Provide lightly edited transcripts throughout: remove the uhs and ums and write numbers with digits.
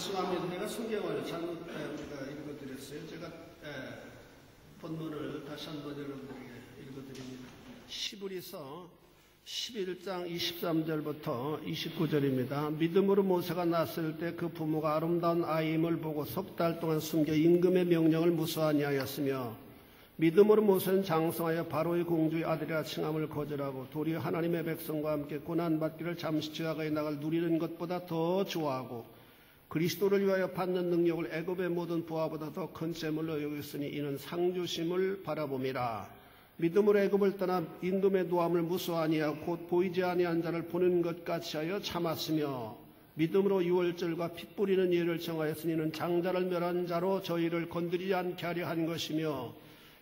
죄송합니다. 내가 성경을 잘못 우리가 읽어드렸어요. 제가 본문을 다시 한번 여러분들에게 읽어드립니다. 히브리서 11장 23절부터 29절입니다. 믿음으로 모세가 낳았을 때 그 부모가 아름다운 아이임을 보고 석 달 동안 숨겨 임금의 명령을 무수하니 하였으며, 믿음으로 모세는 장성하여 바로의 공주의 아들이라 칭함을 거절하고 도리어 하나님의 백성과 함께 고난받기를 잠시 지하가에 나갈 누리는 것보다 더 좋아하고 그리스도를 위하여 받는 능력을 애굽의 모든 부하보다 더 큰 셈을 여겼으니 이는 상주심을 바라봄이라. 믿음으로 애굽을 떠나 임금의 노함을 무수하니하고 곧 보이지 아니한 자를 보는 것 같이 하여 참았으며, 믿음으로 유월절과 피 뿌리는 예를 정하였으니 이는 장자를 멸한 자로 저희를 건드리지 않게 하려 한 것이며,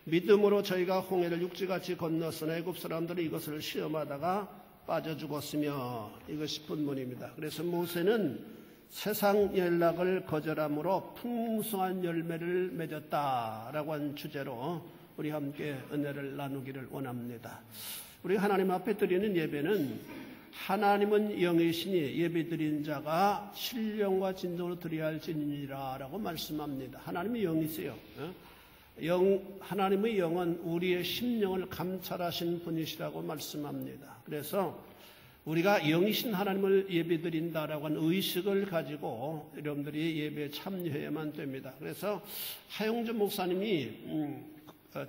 믿음으로 저희가 홍해를 육지같이 건넜으나 애굽 사람들은 이것을 시험하다가 빠져 죽었으며. 이것이 본문입니다. 그래서 모세는 세상 연락을 거절함으로 풍성한 열매를 맺었다라고 한 주제로 우리 함께 은혜를 나누기를 원합니다. 우리 하나님 앞에 드리는 예배는 하나님은 영이시니 예배드린 자가 신령과 진정으로 드려야 할 진리라 라고 말씀합니다. 하나님이 영이세요. 하나님의 영은 우리의 심령을 감찰하신 분이시라고 말씀합니다. 그래서 우리가 영이신 하나님을 예배드린다라고 하는 의식을 가지고 여러분들이 예배에 참여해야만 됩니다. 그래서 하용조 목사님이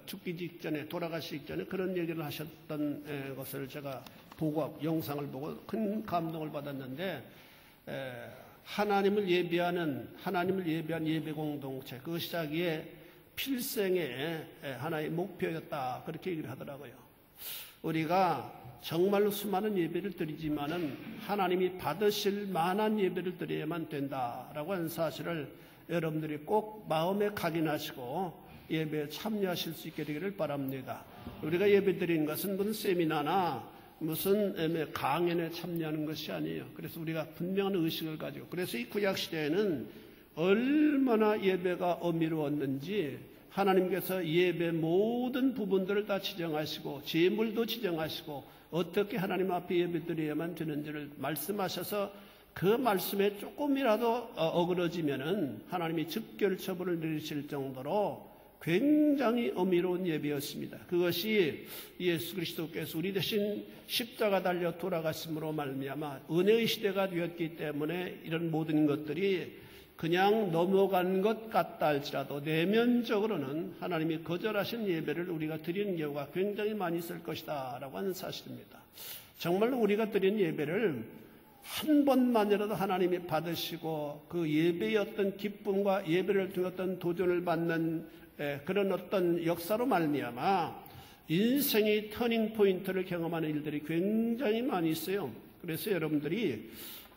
죽기 직전에, 돌아가시기 전에 그런 얘기를 하셨던 것을 제가 보고, 영상을 보고 큰 감동을 받았는데, 하나님을 예배한 예배 공동체, 그것이 자기의 필생의 하나의 목표였다, 그렇게 얘기를 하더라고요. 우리가 정말로 수많은 예배를 드리지만은 하나님이 받으실 만한 예배를 드려야만 된다라고 하는 사실을 여러분들이 꼭 마음에 각인하시고 예배에 참여하실 수 있게 되기를 바랍니다. 우리가 예배 드리는 것은 무슨 세미나나 무슨 강연에 참여하는 것이 아니에요. 그래서 우리가 분명한 의식을 가지고, 그래서 이 구약시대에는 얼마나 예배가 어미로웠는지 하나님께서 예배 모든 부분들을 다 지정하시고 제물도 지정하시고 어떻게 하나님 앞에 예배 드려야만 되는지를 말씀하셔서 그 말씀에 조금이라도 어그러지면은 하나님이 즉결 처벌을 내리실 정도로 굉장히 어미로운 예배였습니다. 그것이 예수 그리스도께서 우리 대신 십자가 달려 돌아가심으로 말미암아 은혜의 시대가 되었기 때문에 이런 모든 것들이 그냥 넘어간 것 같다 할지라도 내면적으로는 하나님이 거절하신 예배를 우리가 드리는 경우가 굉장히 많이 있을 것이다 라고 하는 사실입니다. 정말로 우리가 드리는 예배를 한 번만이라도 하나님이 받으시고 그 예배의 어떤 기쁨과 예배를 통해 어떤 도전을 받는 그런 어떤 역사로 말미암아 인생의 터닝 포인트를 경험하는 일들이 굉장히 많이 있어요. 그래서 여러분들이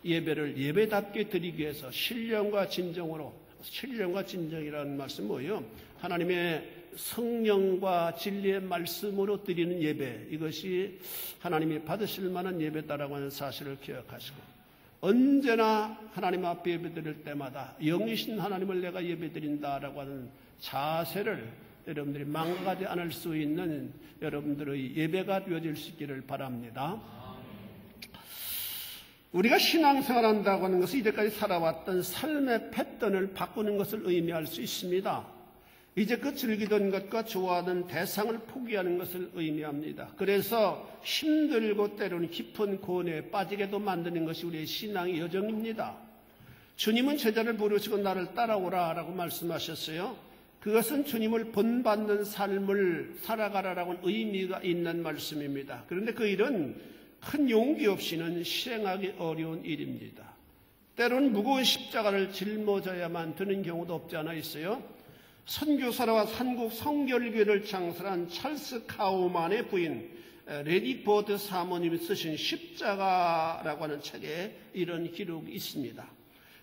예배를 예배답게 드리기 위해서 신령과 진정으로, 신령과 진정이라는 말씀은 뭐예요? 하나님의 성령과 진리의 말씀으로 드리는 예배, 이것이 하나님이 받으실 만한 예배다라고 하는 사실을 기억하시고, 언제나 하나님 앞에 예배 드릴 때마다 영이신 하나님을 내가 예배 드린다라고 하는 자세를 여러분들이 망가지 않을 수 있는 여러분들의 예배가 되어질 수 있기를 바랍니다. 우리가 신앙생활 한다고 하는 것은 이제까지 살아왔던 삶의 패턴을 바꾸는 것을 의미할 수 있습니다. 이제껏 즐기던 것과 좋아하는 대상을 포기하는 것을 의미합니다. 그래서 힘들고 때로는 깊은 고뇌에 빠지게도 만드는 것이 우리의 신앙의 여정입니다. 주님은 제자를 부르시고 나를 따라오라 라고 말씀하셨어요. 그것은 주님을 본받는 삶을 살아가라라고 하는 의미가 있는 말씀입니다. 그런데 그 일은 큰 용기 없이는 실행하기 어려운 일입니다. 때로는 무거운 십자가를 짊어져야만 되는 경우도 없지 않아 있어요. 선교사와 한국 성결교회를 창설한 찰스 카우만의 부인 레디포드 사모님이 쓰신 십자가라고 하는 책에 이런 기록이 있습니다.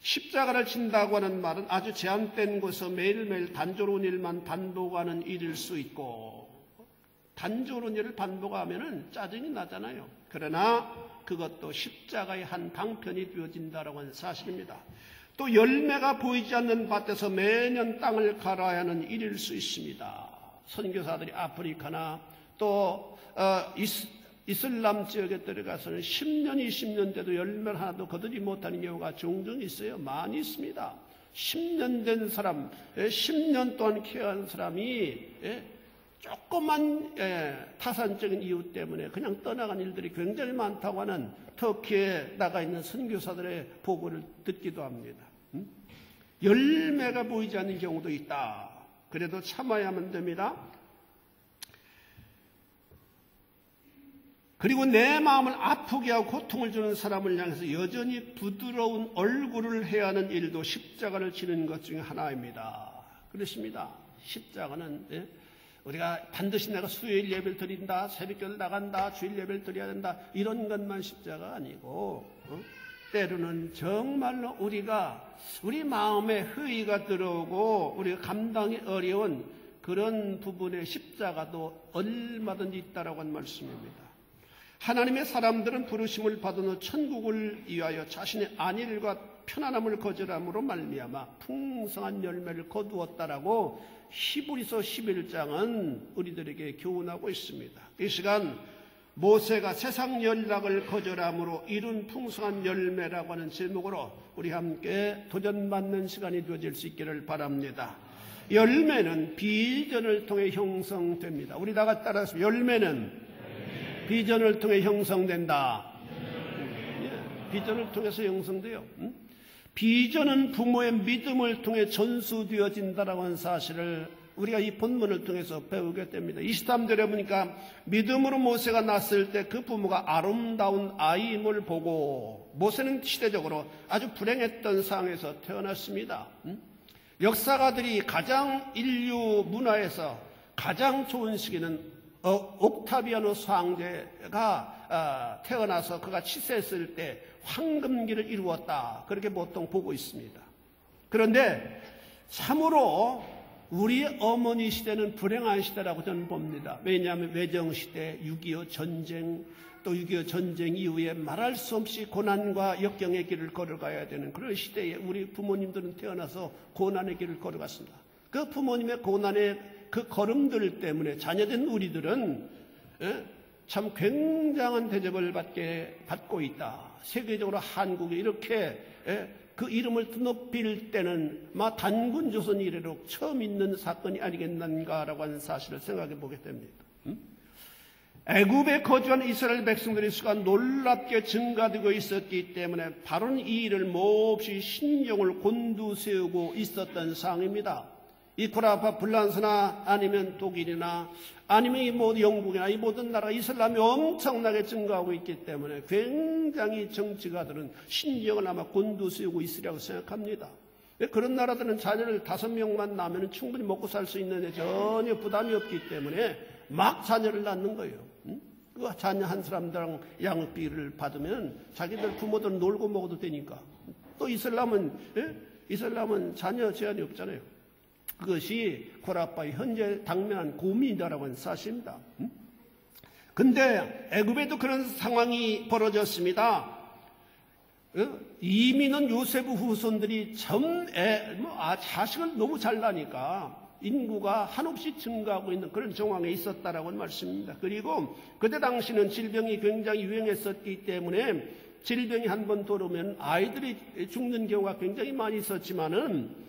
십자가를 진다고 하는 말은 아주 제한된 곳에서 매일매일 단조로운 일만 반복하는 일일 수 있고, 단조로운 일을 반복하면 짜증이 나잖아요. 그러나 그것도 십자가의 한 방편이 되어진다라고 하는 사실입니다. 또 열매가 보이지 않는 밭에서 매년 땅을 갈아야 하는 일일 수 있습니다. 선교사들이 아프리카나 또 이슬람 지역에 들어가서는 10년, 20년 돼도 열매를 하나도 거두지 못하는 경우가 종종 있어요. 많이 있습니다. 10년 된 사람, 10년 동안 케어한 사람이 조그만 타산적인 이유 때문에 그냥 떠나간 일들이 굉장히 많다고 하는 터키에 나가 있는 선교사들의 보고를 듣기도 합니다. 열매가 보이지 않는 경우도 있다. 그래도 참아야만 됩니다. 그리고 내 마음을 아프게 하고 고통을 주는 사람을 향해서 여전히 부드러운 얼굴을 해야 하는 일도 십자가를 지는 것 중에 하나입니다. 그렇습니다. 십자가는 우리가 반드시 내가 수요일 예배를 드린다, 새벽기도 나간다, 주일 예배를 드려야 된다, 이런 것만 십자가 아니고 때로는 정말로 우리가 우리 마음에 회의가 들어오고 우리가 감당이 어려운 그런 부분의 십자가도 얼마든지 있다라고 하는 말씀입니다. 하나님의 사람들은 부르심을 받은 후 천국을 위하여 자신의 안일과 편안함을 거절함으로 말미암아 풍성한 열매를 거두었다라고 히브리서 11장은 우리들에게 교훈하고 있습니다. 이 시간 모세가 세상 연락을 거절함으로 이룬 풍성한 열매라고 하는 제목으로 우리 함께 도전받는 시간이 되어질 수 있기를 바랍니다. 열매는 비전을 통해 형성됩니다. 우리 다 같이 따라서 열매는 비전을 통해 형성된다. 비전을 통해서 형성돼요. 비전은 부모의 믿음을 통해 전수되어진다라고 하는 사실을 우리가 이 본문을 통해서 배우게 됩니다. 23절에 보니까 믿음으로 모세가 낳았을 때 그 부모가 아름다운 아이임을 보고, 모세는 시대적으로 아주 불행했던 상황에서 태어났습니다. 역사가들이 가장 인류 문화에서 가장 좋은 시기는 옥타비아누스 황제가 태어나서 그가 치세했을 때 황금기를 이루었다, 그렇게 보통 보고 있습니다. 그런데 참으로 우리 어머니 시대는 불행한 시대라고 저는 봅니다. 왜냐하면 외정시대, 6.25 전쟁, 또 6.25 전쟁 이후에 말할 수 없이 고난과 역경의 길을 걸어가야 되는 그런 시대에 우리 부모님들은 태어나서 고난의 길을 걸어갔습니다. 그 부모님의 고난의 그 걸음들 때문에 자녀된 우리들은 참 굉장한 대접을 받고 있다. 세계적으로 한국이 이렇게 그 이름을 드높일 때는 단군 조선 이래로 처음 있는 사건이 아니겠는가라고 하는 사실을 생각해 보게 됩니다. 애굽에 거주한 이스라엘 백성들의 수가 놀랍게 증가되고 있었기 때문에 바로는 이 일을 몹시 신경을 곤두세우고 있었던 상황입니다. 이 쿠라파 불란서나 아니면 독일이나 아니면 이 모든 영국이나 이 모든 나라 이슬람이 엄청나게 증가하고 있기 때문에 굉장히 정치가들은 신경을 아마 곤두세우고 있으리라고 생각합니다. 그런 나라들은 자녀를 5명만 낳으면 충분히 먹고 살 수 있는데 전혀 부담이 없기 때문에 막 자녀를 낳는 거예요. 그 자녀 한 사람당 양육비를 받으면 자기들 부모들은 놀고 먹어도 되니까. 또 이슬람은 자녀 제한이 없잖아요. 그것이 코라파의 현재 당면한 고민이다라고 하는 사실입니다. 근데 애굽에도 그런 상황이 벌어졌습니다. 이민은 요셉 후손들이 자식을 너무 잘 나니까 인구가 한없이 증가하고 있는 그런 정황에 있었다라고 하는 말씀입니다. 그리고 그때 당시는 질병이 굉장히 유행했었기 때문에 질병이 한번 돌아오면 아이들이 죽는 경우가 굉장히 많이 있었지만은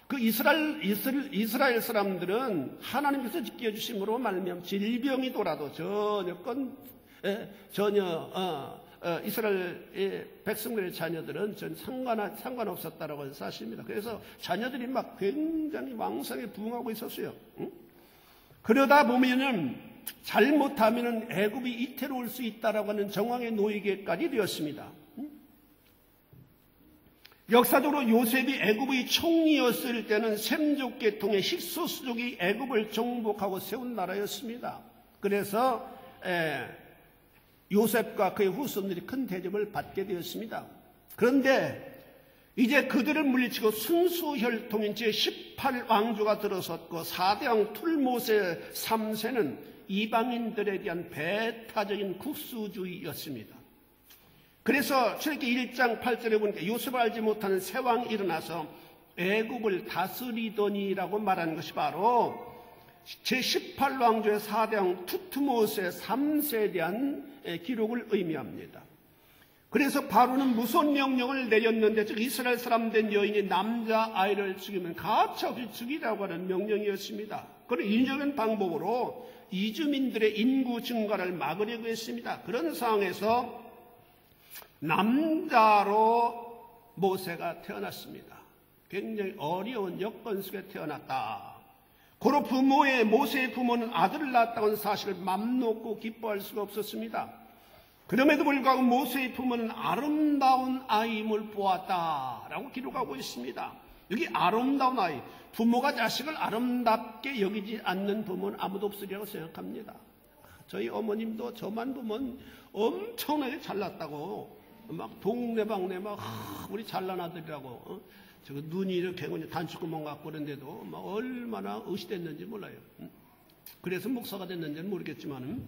그 이스라엘 사람들은 하나님께서 지켜주심으로 말미암아 질병이 돌아도 전혀 이스라엘 백성들의 자녀들은 전 상관없었다라고 하는 사실입니다. 그래서 자녀들이 막 굉장히 왕성하게 부흥하고 있었어요. 그러다 보면은 잘못하면은 애굽이 이태로울 수 있다라고 하는 정황에 놓이게까지 되었습니다. 역사적으로 요셉이 애굽의 총리였을 때는 셈족 계통의 힉소스족이 애굽을 정복하고 세운 나라였습니다. 그래서 요셉과 그의 후손들이 큰 대접을 받게 되었습니다. 그런데 이제 그들을 물리치고 순수혈통인 제18왕조가 들어섰고 4대왕 툴모세 3세는 이방인들에 대한 배타적인 국수주의였습니다. 그래서 출애굽기 1장 8절에 보니까 요셉을 알지 못하는 새 왕이 일어나서 애굽을 다스리더니라고 말하는 것이 바로 제18왕조의 4대왕 투트모세 3세에 대한 기록을 의미합니다. 그래서 바로는 무서운 명령을 내렸는데, 즉 이스라엘 사람 된 여인이 남자아이를 죽이면 가차없이 죽이라고 하는 명령이었습니다. 그런 인적인 방법으로 이주민들의 인구 증가를 막으려고 했습니다. 그런 상황에서 남자로 모세가 태어났습니다. 굉장히 어려운 여건 속에 태어났다. 고로 모세의 부모는 아들을 낳았다는 사실을 맘 놓고 기뻐할 수가 없었습니다. 그럼에도 불구하고 모세의 부모는 아름다운 아이임을 보았다라고 기록하고 있습니다. 여기 아름다운 아이, 부모가 자식을 아름답게 여기지 않는 부모는 아무도 없으리라고 생각합니다. 저희 어머님도 저만 보면 엄청나게 잘났다고 막 동네방네 막 우리 잘난 아들이라고 저거 눈이 이렇게 단추구멍 같고 그런데도 막 얼마나 의시됐는지 몰라요. 그래서 목사가 됐는지는 모르겠지만은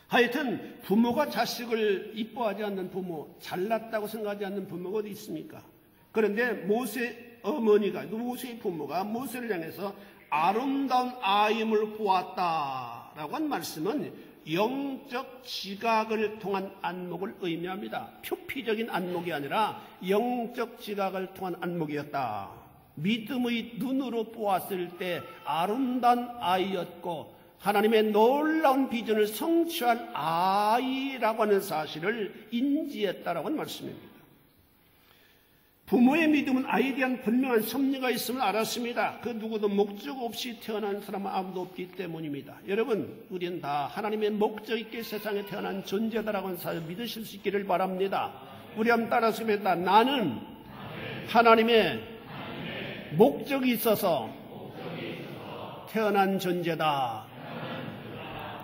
하여튼 부모가 자식을 이뻐하지 않는 부모, 잘났다고 생각하지 않는 부모가 어디 있습니까? 그런데 모세 어머니가, 모세의 부모가 모세를 향해서 아름다운 아임을 보았다라고 한 말씀은 영적 지각을 통한 안목을 의미합니다. 표피적인 안목이 아니라 영적 지각을 통한 안목이었다. 믿음의 눈으로 보았을 때 아름다운 아이였고 하나님의 놀라운 비전을 성취할 아이라고 하는 사실을 인지했다라고 하는 말씀입니다. 부모의 믿음은 아이에 대한 분명한 섭리가 있음을 알았습니다. 그 누구도 목적 없이 태어난 사람은 아무도 없기 때문입니다. 여러분, 우리는 다 하나님의 목적 있게 세상에 태어난 존재다라고 하는 사실을 믿으실 수 있기를 바랍니다. 우리 한번 따라서 봅니다. 나는 하나님의 목적이 있어서 태어난 존재다.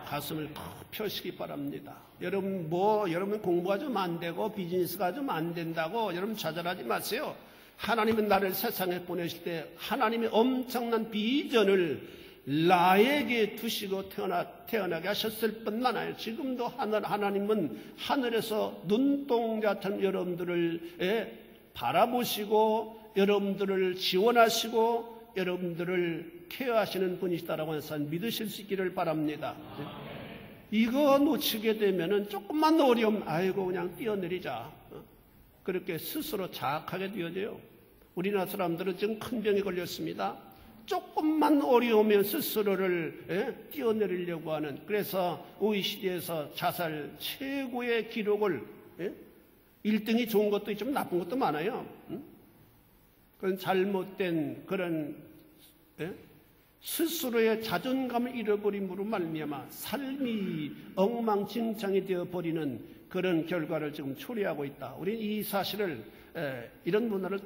가슴을 펴시기 바랍니다. 여러분 여러분 공부가 좀 안 되고 비즈니스가 좀 안 된다고 여러분 좌절하지 마세요. 하나님은 나를 세상에 보내실 때 하나님의 엄청난 비전을 나에게 두시고 태어나게 하셨을 뿐만 아니라 지금도 하나님은 하늘에서 눈동자처럼 여러분들을 바라보시고 여러분들을 지원하시고 여러분들을 케어하시는 분이시다라고 해서 믿으실 수 있기를 바랍니다. 이거 놓치게 되면은 조금만 어려움, 아이고 그냥 뛰어내리자. 그렇게 스스로 자학하게 되어져요. 우리나라 사람들은 지금 큰 병에 걸렸습니다. 조금만 어려우면 스스로를 뛰어내리려고 하는, 그래서 OECD에서 자살 최고의 기록을 1등이 좋은 것도 있지만 나쁜 것도 많아요. 그런 잘못된 그런 스스로의 자존감을 잃어버림으로 말미암아 삶이 엉망진창이 되어버리는 그런 결과를 지금 초래하고 있다. 우리는 이 사실을 이런 문화를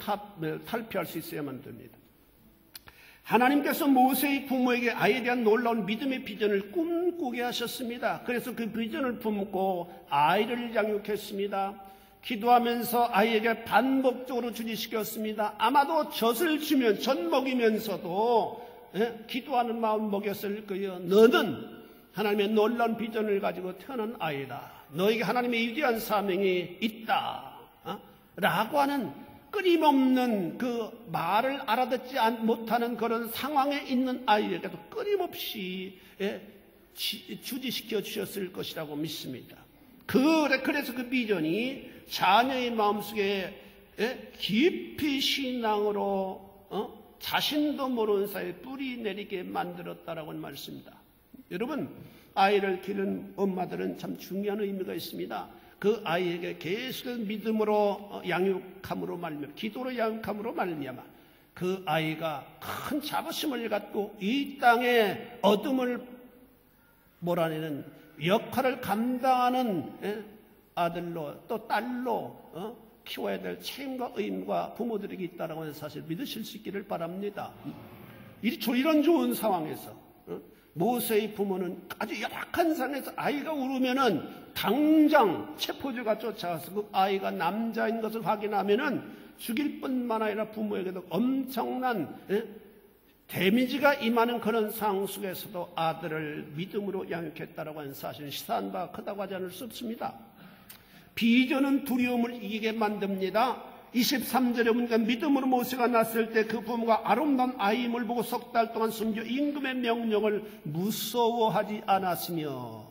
탈피할 수 있어야만 됩니다. 하나님께서 모세의 부모에게 아이에 대한 놀라운 믿음의 비전을 꿈꾸게 하셨습니다. 그래서 그 비전을 품고 아이를 양육했습니다. 기도하면서 아이에게 반복적으로 주지시켰습니다. 아마도 젖을 주면 젖 먹이면서도 기도하는 마음 먹였을 거예요. 너는 하나님의 놀라운 비전을 가지고 태어난 아이다. 너에게 하나님의 위대한 사명이 있다. 라고 하는 끊임없는 그 말을 알아듣지 못하는 그런 상황에 있는 아이에게도 끊임없이 주지시켜 주셨을 것이라고 믿습니다. 그래서 그 비전이 자녀의 마음속에 깊이 신앙으로 자신도 모르는 사이에 뿌리 내리게 만들었다라고 하는 말씀입니다. 여러분, 아이를 기르는 엄마들은 참 중요한 의미가 있습니다. 그 아이에게 계속 믿음으로 양육함으로 말미암아, 기도로 양육함으로 말미암아 그 아이가 큰 자부심을 갖고 이 땅의 어둠을 몰아내는 역할을 감당하는 아들로 또 딸로 키워야 될 책임과 의무가 부모들에게 있다라고 하는 사실 믿으실 수 있기를 바랍니다. 이런 좋은 상황에서 모세의 부모는 아주 열악한 상황에서 아이가 울으면은 당장 체포자가 쫓아와서 그 아이가 남자인 것을 확인하면은 죽일 뿐만 아니라 부모에게도 엄청난 데미지가 임하는 그런 상황 속에서도 아들을 믿음으로 양육했다라고 하는 사실은 시사한 바가 크다고 하지 않을 수 없습니다. 비전은 두려움을 이기게 만듭니다. 23절에 보니까 믿음으로 모세가 났을 때 그 부모가 아름다운 아이임을 보고 석 달 동안 숨겨 임금의 명령을 무서워하지 않았으며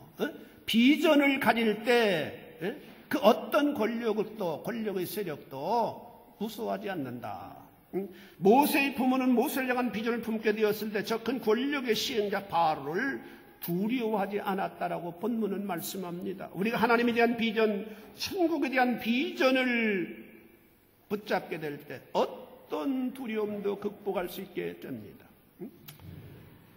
비전을 가질 때 그 어떤 권력의 세력도 무서워하지 않는다. 모세의 부모는 모세를 향한 비전을 품게 되었을 때 저 큰 권력의 시행자 바로를 두려워하지 않았다라고 본문은 말씀합니다. 우리가 하나님에 대한 비전, 천국에 대한 비전을 붙잡게 될 때 어떤 두려움도 극복할 수 있게 됩니다.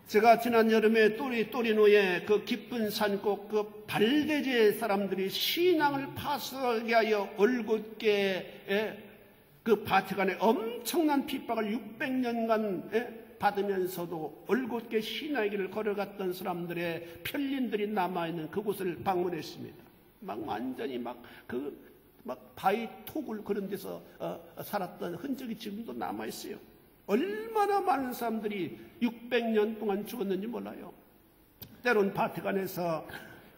제가 지난 여름에 또리노의 그 깊은 산골 그 발대제 사람들이 신앙을 파괴하여 올곧게 그 바티칸에 엄청난 핍박을 600년간 받으면서도 올곧게 신앙의 길을 걸어갔던 사람들의 편린들이 남아있는 그곳을 방문했습니다. 막 완전히 막 바위 톡을 그런 데서 살았던 흔적이 지금도 남아있어요. 얼마나 많은 사람들이 600년 동안 죽었는지 몰라요. 때론 바티칸에서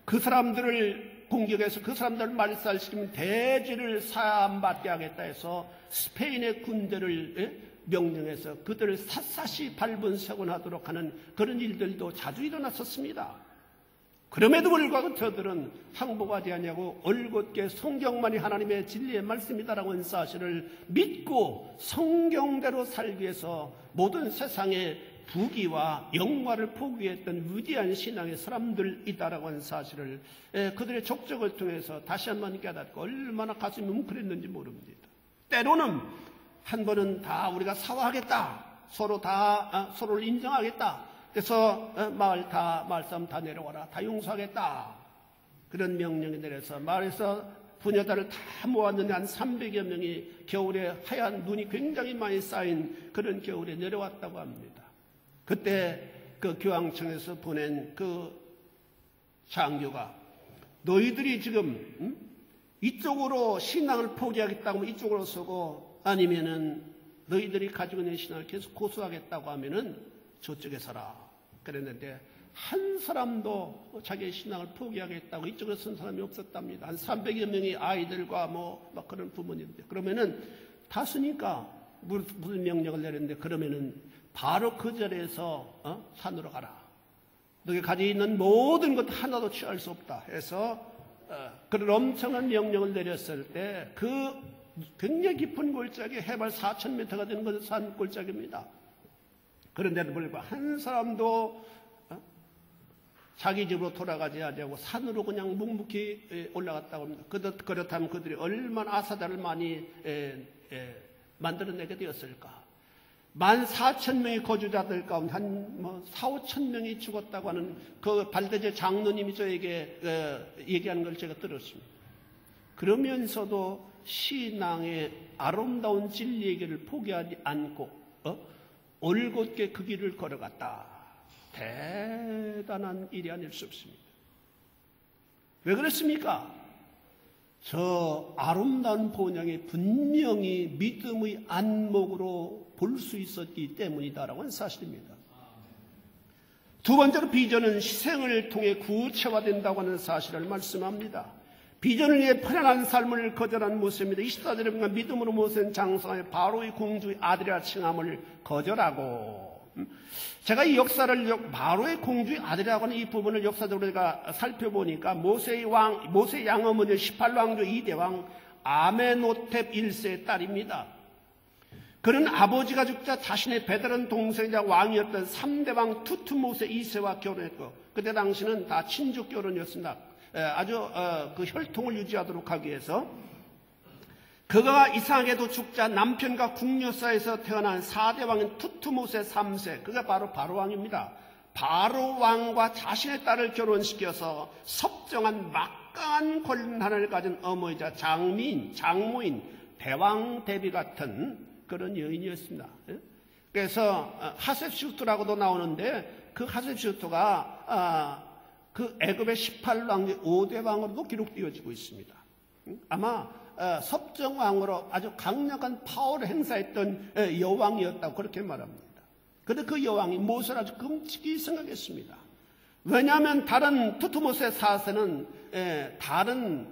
그 사람들을 공격해서 그 사람들을 말살시키면 대지를 사함받게 하겠다 해서 스페인의 군대를 명령해서 그들을 샅샅이 발본색원하도록 하는 그런 일들도 자주 일어났었습니다. 그럼에도 불구하고 저들은 항복하지 아니하고 올곧게 성경만이 하나님의 진리의 말씀이다라고 하는 사실을 믿고 성경대로 살기 위해서 모든 세상의 부귀와 영화를 포기했던 위대한 신앙의 사람들이다라고 하는 사실을 그들의 족적을 통해서 다시 한번 깨닫고 얼마나 가슴이 뭉클했는지 모릅니다. 때로는 한 번은 다 우리가 사과하겠다. 서로를 인정하겠다. 그래서 마을 싸움 다 내려와라. 다 용서하겠다. 그런 명령이 내려서 마을에서 부녀자를 다 모았는데 한 300여 명이 겨울에 하얀 눈이 굉장히 많이 쌓인 그런 겨울에 내려왔다고 합니다. 그때 그 교황청에서 보낸 그 장교가 너희들이 지금 이쪽으로 신앙을 포기하겠다고 하면 이쪽으로 서고 아니면은 너희들이 가지고 있는 신앙을 계속 고수하겠다고 하면은 저쪽에 서라. 그랬는데 한 사람도 자기의 신앙을 포기하겠다고 이쪽에 선 사람이 없었답니다. 한 300여 명의 아이들과 막 그런 부모님들. 그러면은 다 쓰니까 무슨 명령을 내렸는데 그러면은 바로 그 자리에서 산으로 가라. 너희 가지고 있는 모든 것 하나도 취할 수 없다 해서 그런 엄청난 명령을 내렸을 때 그 굉장히 깊은 골짜기 해발 4,000m가 되는 것은 산 골짜기입니다. 그런데도 불구하고 한 사람도 자기 집으로 돌아가지 않으려고 산으로 그냥 묵묵히 올라갔다고 합니다. 그렇다면 그들이 얼마나 아사다를 많이 만들어내게 되었을까. 14,000명의 거주자들 가운데 한 4,000~5,000명이 죽었다고 하는 그 발대제 장로님이 저에게 얘기하는 걸 제가 들었습니다. 그러면서도 신앙의 아름다운 진리의 길을 포기하지 않고 올곧게 그 길을 걸어갔다. 대단한 일이 아닐 수 없습니다. 왜 그랬습니까? 저 아름다운 본향이 분명히 믿음의 안목으로 볼 수 있었기 때문이다라고 하는 사실입니다. 두 번째로 비전은 희생을 통해 구체화된다고 하는 사실을 말씀합니다. 비전을 위해 편안한 삶을 거절한 모세입니다. 24절에 보면 믿음으로 모세는 장성하여 바로의 공주의 아들이라 칭함을 거절하고 제가 이 역사를 바로의 공주의 아들이라고 하는 이 부분을 역사적으로 제가 살펴보니까 모세의 양어머니 18왕조 2대왕 아메노텝 1세의 딸입니다. 그는 아버지가 죽자 자신의 배다른 동생이자 왕이었던 3대왕 투트모세 2세와 결혼했고 그때 당시는 다 친족 결혼이었습니다. 아주 그 혈통을 유지하도록 하기 위해서 그가 이상하게도 죽자 남편과 궁녀 사이에서 태어난 4대 왕인 투트모세 3세 그가 바로 바로왕입니다. 바로왕과 자신의 딸을 결혼시켜서 섭정한 막강한 권한을 가진 어머니자 장모인 대왕 대비 같은 그런 여인이었습니다. 그래서 하셉슈트라고도 나오는데 그 하셉슈트가 그 애굽의 18왕 5대 왕으로도 기록되어지고 있습니다. 아마 섭정왕으로 아주 강력한 파워를 행사했던 여왕이었다고 그렇게 말합니다. 그런데 그 여왕이 모세를 아주 끔찍이 생각했습니다. 왜냐하면 다른 투트모세 4세는 다른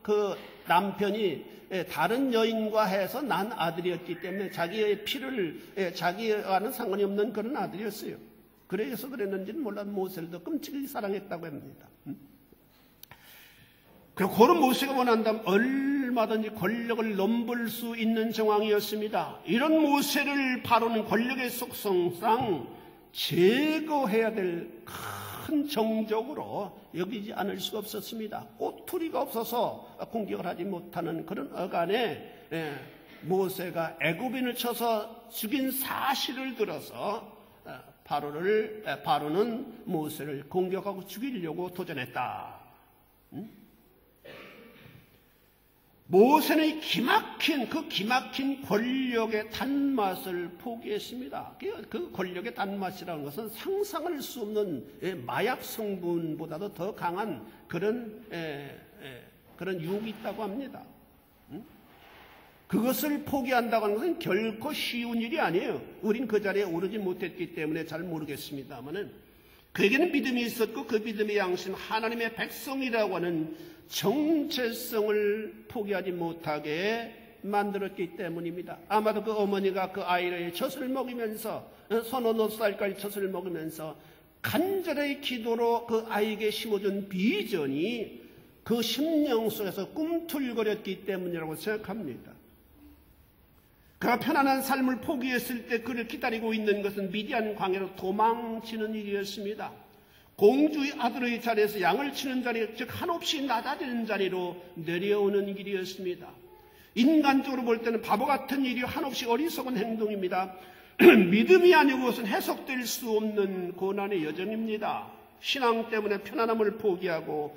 그 남편이 다른 여인과 해서 난 아들이었기 때문에 자기의 피를 자기와는 상관이 없는 그런 아들이었어요. 그래서 그랬는지는 몰라도 모세를 더 끔찍이 사랑했다고 합니다. 그리고 그런 모세가 원한다면 얼마든지 권력을 넘볼 수 있는 정황이었습니다. 이런 모세를 바로는 권력의 속성상 제거해야 될 큰 정적으로 여기지 않을 수가 없었습니다. 꼬투리가 없어서 공격을 하지 못하는 그런 어간에 모세가 애굽인을 쳐서 죽인 사실을 들어서 바로는 모세를 공격하고 죽이려고 도전했다. 모세는 기막힌 권력의 단맛을 포기했습니다. 그 권력의 단맛이라는 것은 상상할 수 없는 마약 성분보다도 더 강한 그런 유혹이 있다고 합니다. 그것을 포기한다고 하는 것은 결코 쉬운 일이 아니에요. 우린 그 자리에 오르지 못했기 때문에 잘 모르겠습니다만은 그에게는 믿음이 있었고 그 믿음의 양심, 하나님의 백성이라고 하는 정체성을 포기하지 못하게 만들었기 때문입니다. 아마도 그 어머니가 그 아이를 젖을 먹이면서 서너 살까지 젖을 먹으면서 간절히 기도로 그 아이에게 심어준 비전이 그 심령 속에서 꿈틀거렸기 때문이라고 생각합니다. 그가 편안한 삶을 포기했을 때 그를 기다리고 있는 것은 미디안 광야로 도망치는 일이었습니다. 공주의 아들의 자리에서 양을 치는 자리, 즉 한없이 낮아지는 자리로 내려오는 길이었습니다. 인간적으로 볼 때는 바보 같은 일이 한없이 어리석은 행동입니다. 믿음이 아니고 그것은 해석될 수 없는 고난의 여정입니다. 신앙 때문에 편안함을 포기하고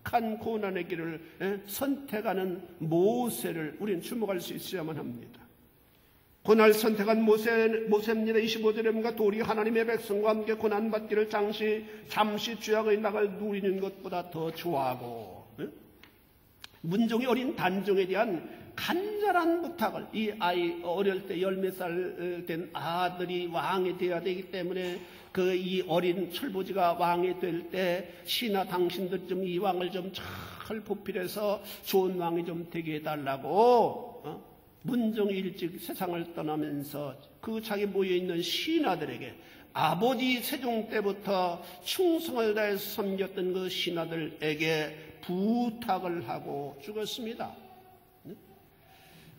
극한 고난의 길을 선택하는 모세를 우리는 주목할 수 있어야만 합니다. 고난을 선택한 모세입니다. 25절에 보니까 도리 하나님의 백성과 함께 고난받기를 잠시 죄악의 낙을 누리는 것보다 더 좋아하고, 문종이 어린 단종에 대한 간절한 부탁을, 이 아이 어릴 때 10몇 살 된 아들이 왕이 되어야 되기 때문에 이 어린 철부지가 왕이 될 때 신하 당신들 좀 이 왕을 좀 잘 보필해서 좋은 왕이 좀 되게 해달라고 문종이 일찍 세상을 떠나면서 그 자기 모여있는 신하들에게 아버지 세종 때부터 충성을 다해서 섬겼던 그 신하들에게 부탁을 하고 죽었습니다.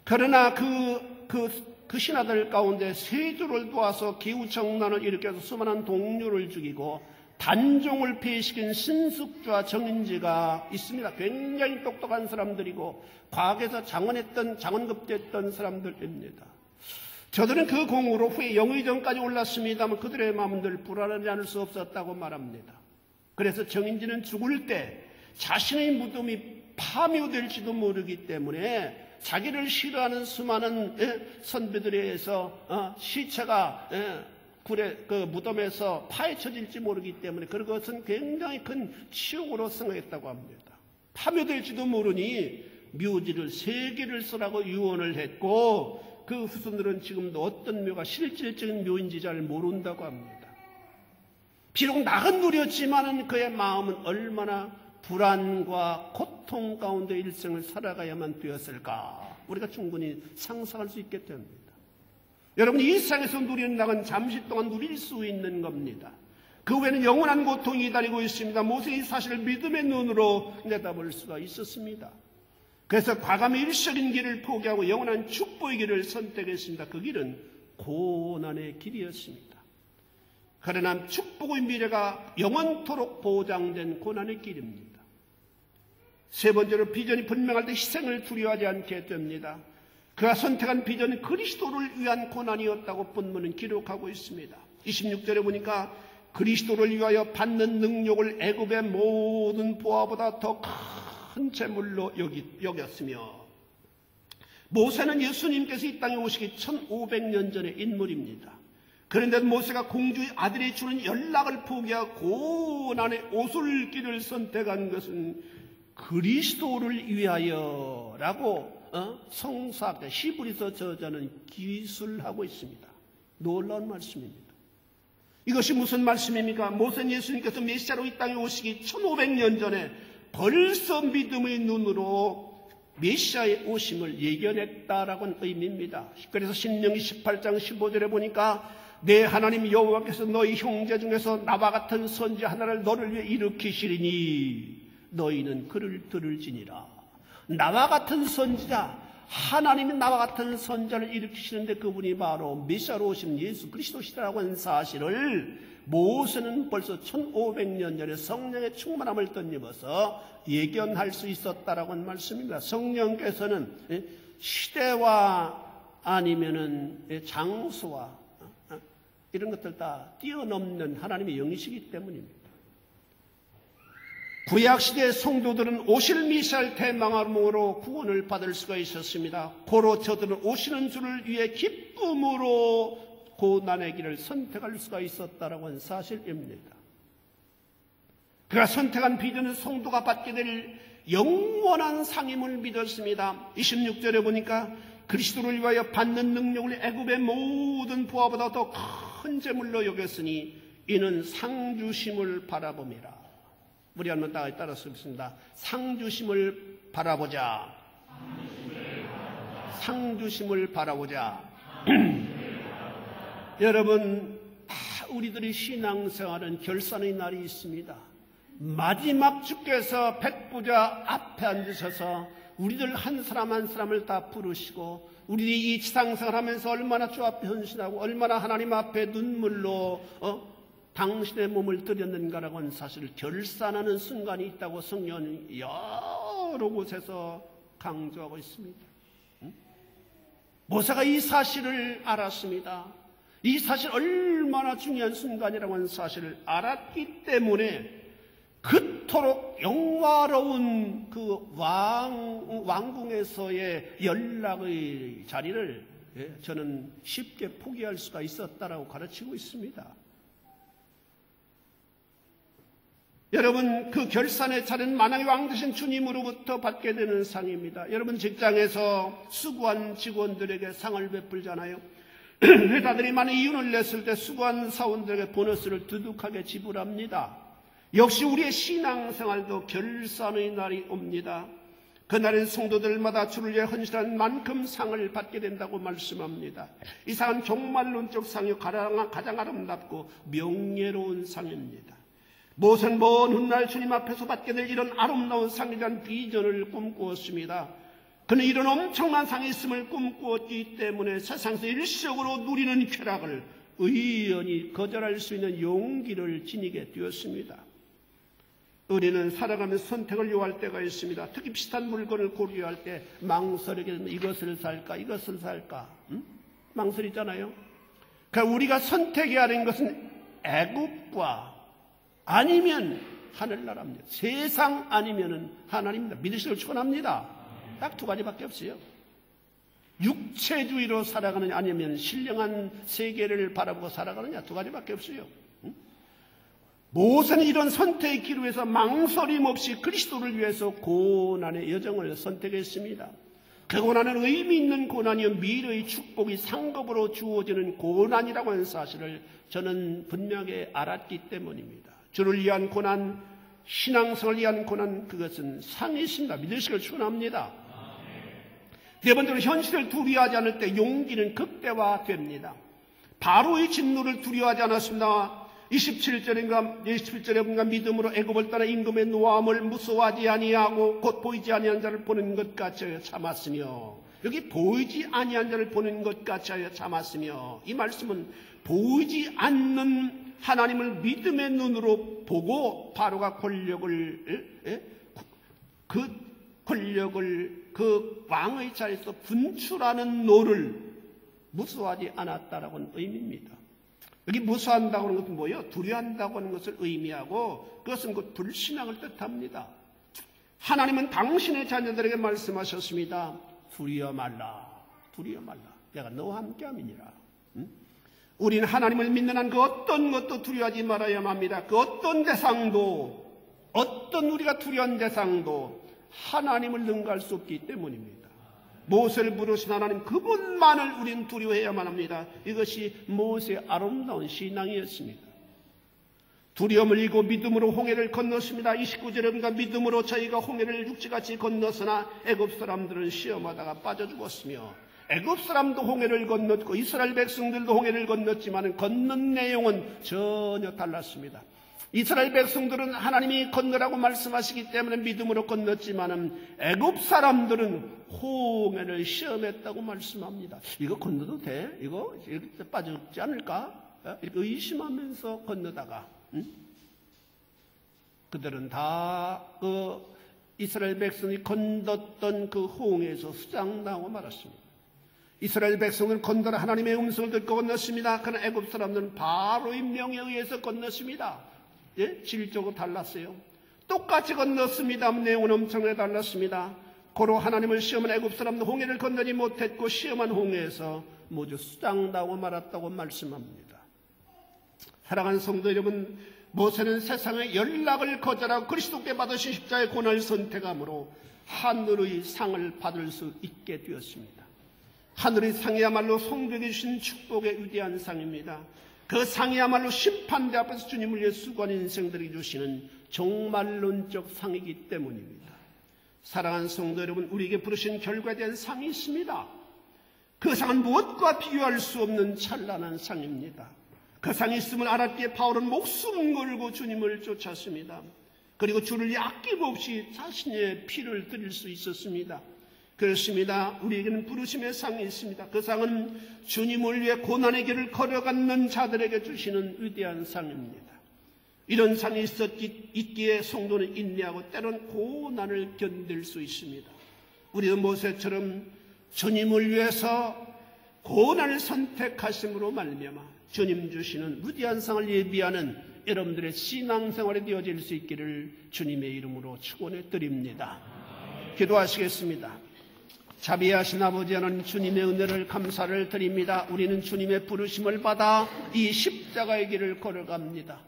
그러나 그 신하들 가운데 세조를 도와서 기후정난을 일으켜서 수많은 동료를 죽이고 단종을 폐시킨 신숙주와 정인지가 있습니다. 굉장히 똑똑한 사람들이고 과거에서 장원급제했던 사람들입니다. 저들은 그 공으로 후에 영의정까지 올랐습니다만 그들의 마음들 불안하지 않을 수 없었다고 말합니다. 그래서 정인지는 죽을 때 자신의 무덤이 파묘될지도 모르기 때문에 자기를 싫어하는 수많은 선비들에 의해서 시체가 그 무덤에서 파헤쳐질지 모르기 때문에 그것은 굉장히 큰 치욕으로 생각했다고 합니다. 파묘될지도 모르니 묘지를 3개를 쓰라고 유언을 했고 그 후손들은 지금도 어떤 묘가 실질적인 묘인지 잘 모른다고 합니다. 비록 낙은 누렸지만 그의 마음은 얼마나 불안과 고통 가운데 일생을 살아가야만 되었을까 우리가 충분히 상상할 수 있게 됩니다. 여러분, 이 세상에서 누리는 낙은 잠시 동안 누릴 수 있는 겁니다. 그 후에는 영원한 고통이 기다리고 있습니다. 모세의 사실을 믿음의 눈으로 내다볼 수가 있었습니다. 그래서 과감히 일시적인 길을 포기하고 영원한 축복의 길을 선택했습니다. 그 길은 고난의 길이었습니다. 그러나 축복의 미래가 영원토록 보장된 고난의 길입니다. 세 번째로 비전이 분명할 때 희생을 두려워하지 않게 됩니다. 그가 선택한 비전은 그리스도를 위한 고난이었다고 본문은 기록하고 있습니다. 26절에 보니까 그리스도를 위하여 받는 능력을 애굽의 모든 보화보다 더 큰 재물로 여겼으며 모세는 예수님께서 이 땅에 오시기 1500년 전의 인물입니다. 그런데 모세가 공주의 아들이 주는 연락을 포기하고 고난의 오솔길을 선택한 것은 그리스도를 위하여라고 성사학자 히브리서 저자는 기술하고 있습니다. 놀라운 말씀입니다. 이것이 무슨 말씀입니까? 모세는 예수님께서 메시아로 이 땅에 오시기 1500년 전에 벌써 믿음의 눈으로 메시아의 오심을 예견했다라고 하는 의미입니다. 그래서 신명기 18장 15절에 보니까 내 하나님 여호와께서 너희 형제 중에서 나와 같은 선지 하나를 너를 위해 일으키시리니 너희는 그를 들을지니라. 나와 같은 선지자, 하나님이 나와 같은 선지자를 일으키시는데 그분이 바로 메시아로 오신 예수 그리스도시라고 하는 사실을 모세는 벌써 1500년 전에 성령의 충만함을 덧입어서 예견할 수 있었다라고 하는 말씀입니다. 성령께서는 시대와 아니면은 장소와 이런 것들 다 뛰어넘는 하나님의 영이시기 때문입니다. 구약시대의 성도들은 오실 메시아를 대망함으로 구원을 받을 수가 있었습니다. 고로 저들은 오시는 주를 위해 기쁨으로 고난의 길을 선택할 수가 있었다라고 하는 사실입니다. 그가 선택한 비전은 성도가 받게 될 영원한 상임을 믿었습니다. 26절에 보니까 그리스도를 위하여 받는 능력을 애굽의 모든 부하보다 더 큰 재물로 여겼으니 이는 상주심을 바라봄이라. 우리 한번 따라서 읽습니다. 상주심을 바라보자. 상주심을 바라보자. 여러분, 다 우리들의 신앙생활은 결산의 날이 있습니다. 마지막 주께서 백부자 앞에 앉으셔서 우리들 한 사람 한 사람을 다 부르시고 우리들이 이 지상생활 하면서 얼마나 주 앞에 헌신하고 얼마나 하나님 앞에 눈물로 당신의 몸을 드렸는가라고 하는 사실을 결산하는 순간이 있다고 성경은 여러 곳에서 강조하고 있습니다. 모세가 이 사실을 알았습니다. 이 사실 얼마나 중요한 순간이라고 하는 사실을 알았기 때문에 그토록 영화로운 그 왕궁에서의 연락의 자리를 저는 쉽게 포기할 수가 있었다라고 가르치고 있습니다. 여러분, 그 결산의 차는 만왕의 왕 되신 주님으로부터 받게 되는 상입니다. 여러분, 직장에서 수고한 직원들에게 상을 베풀잖아요. 회사들이 많은 이윤을 냈을 때 수고한 사원들에게 보너스를 두둑하게 지불합니다. 역시 우리의 신앙생활도 결산의 날이 옵니다. 그날은 성도들마다 주를 위해 헌신한 만큼 상을 받게 된다고 말씀합니다. 이 상은 종말론적 상이 가장 아름답고 명예로운 상입니다. 모세는 먼 훗날 주님 앞에서 받게 될 이런 아름다운 상에 대한 비전을 꿈꾸었습니다. 그는 이런 엄청난 상이 있음을 꿈꾸었기 때문에 세상에서 일시적으로 누리는 쾌락을 의연히 거절할 수 있는 용기를 지니게 되었습니다. 우리는 살아가면서 선택을 요할 때가 있습니다. 특히 비슷한 물건을 고려할 때 망설이게 되면 이것을 살까 이것을 살까 망설이잖아요. 그러니까 우리가 선택해야 하는 것은 애국과 아니면 하늘나라입니다. 세상 아니면은 하나님입니다. 믿으시길 축원합니다. 딱 두 가지밖에 없어요. 육체주의로 살아가느냐 아니면 신령한 세계를 바라보고 살아가느냐 두 가지밖에 없어요. 모세는 이런 선택의 기로에서 망설임 없이 그리스도를 위해서 고난의 여정을 선택했습니다. 그 고난은 의미 있는 고난이요 미래의 축복이 상급으로 주어지는 고난이라고 하는 사실을 저는 분명히 알았기 때문입니다. 주를 위한 고난, 신앙생활을 위한 고난, 그것은 상이 있습니다. 믿으시길 축원합니다. 네 번째로 현실을 두려워하지 않을 때 용기는 극대화됩니다. 바로의 진노를 두려워하지 않았습니다. 27절에 보니까 믿음으로 애굽을 떠나 임금의 노함을 무서워하지 아니하고 곧 보이지 아니한 자를 보는 것 같이 하여 참았으며, 여기 보이지 아니한 자를 보는 것 같이 하여 참았으며, 이 말씀은 보이지 않는 하나님을 믿음의 눈으로 보고 바로가 권력을 그 왕의 자리에서 분출하는 노를 무서워하지 않았다라고 하는 의미입니다. 여기 무서워한다고 하는 것은 뭐예요? 두려워한다고 하는 것을 의미하고 그것은 곧 불신앙을 뜻합니다. 하나님은 당신의 자녀들에게 말씀하셨습니다. 두려워 말라. 두려워 말라. 내가 너와 함께함이니라. 우리는 하나님을 믿는 한 그 어떤 것도 두려워하지 말아야만 합니다. 그 어떤 대상도, 어떤 우리가 두려운 대상도 하나님을 능가할 수 없기 때문입니다. 모세를 부르신 하나님 그분만을 우리는 두려워해야만 합니다. 이것이 모세의 아름다운 신앙이었습니다. 두려움을 이기고 믿음으로 홍해를 건넜습니다. 29절에 보니까 믿음으로 저희가 홍해를 육지같이 건넜으나 애굽 사람들은 시험하다가 빠져 죽었으며, 애굽 사람도 홍해를 건넜고 이스라엘 백성들도 홍해를 건넜지만 건넌 내용은 전혀 달랐습니다. 이스라엘 백성들은 하나님이 건너라고 말씀하시기 때문에 믿음으로 건넜지만은 애굽 사람들은 홍해를 시험했다고 말씀합니다. 이거 건너도 돼? 이거 이렇게 빠졌지 않을까? 이렇게 의심하면서 건너다가 그들은 다 그 이스라엘 백성이 건넜던 그 홍해에서 수장당하고 말았습니다. 이스라엘 백성은 건너라 하나님의 음성을 듣고 건넜습니다. 그러나 애굽 사람들은 바로의 명에 의해서 건넜습니다. 예? 질적으로 달랐어요. 똑같이 건넜습니다. 내용은 엄청나게 달랐습니다. 고로 하나님을 시험한 애굽 사람도 홍해를 건너지 못했고 시험한 홍해에서 모두 수장당하고 말았다고 말씀합니다. 사랑하는 성도 여러분, 모세는 세상의 연락을 거절하고 그리스도께 받으신 십자가의 고난을 선택함으로 하늘의 상을 받을 수 있게 되었습니다. 하늘의 상이야말로 성도에게 주신 축복의 위대한 상입니다. 그 상이야말로 심판대 앞에서 주님을 위해 수고하는 인생들에게 주시는 종말론적 상이기 때문입니다. 사랑하는 성도 여러분, 우리에게 부르신 결과에 대한 상이 있습니다. 그 상은 무엇과 비교할 수 없는 찬란한 상입니다. 그 상이 있음을 알았기에 바울은 목숨 걸고 주님을 쫓았습니다. 그리고 주를 위해 아낌없이 자신의 피를 드릴 수 있었습니다. 그렇습니다. 우리에게는 부르심의 상이 있습니다. 그 상은 주님을 위해 고난의 길을 걸어가는 자들에게 주시는 위대한 상입니다. 이런 상이 있기에 성도는 인내하고 때론 고난을 견딜 수 있습니다. 우리도 모세처럼 주님을 위해서 고난을 선택하심으로 말미암아 주님 주시는 위대한 상을 예비하는 여러분들의 신앙생활이 되어질 수 있기를 주님의 이름으로 축원해 드립니다. 기도하시겠습니다. 자비하신 아버지 하나님, 주님의 은혜를 감사를 드립니다. 우리는 주님의 부르심을 받아 이 십자가의 길을 걸어갑니다.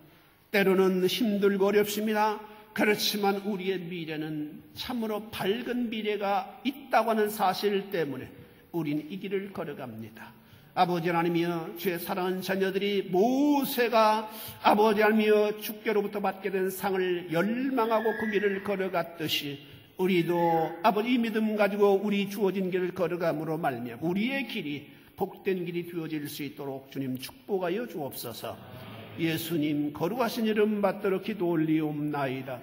때로는 힘들고 어렵습니다. 그렇지만 우리의 미래는 참으로 밝은 미래가 있다고 하는 사실 때문에 우리는 이 길을 걸어갑니다. 아버지 하나님이여, 주의 사랑하는 자녀들이 모세가 아버지 하나님이여 주께로부터 받게 된 상을 열망하고 그 길을 걸어갔듯이 우리도 아버지 이 믿음 가지고 우리 주어진 길을 걸어감으로 말미암아 우리의 길이 복된 길이 되어질 수 있도록 주님 축복하여 주옵소서. 예수님 거룩하신 이름 받들어 기도 올리옵나이다.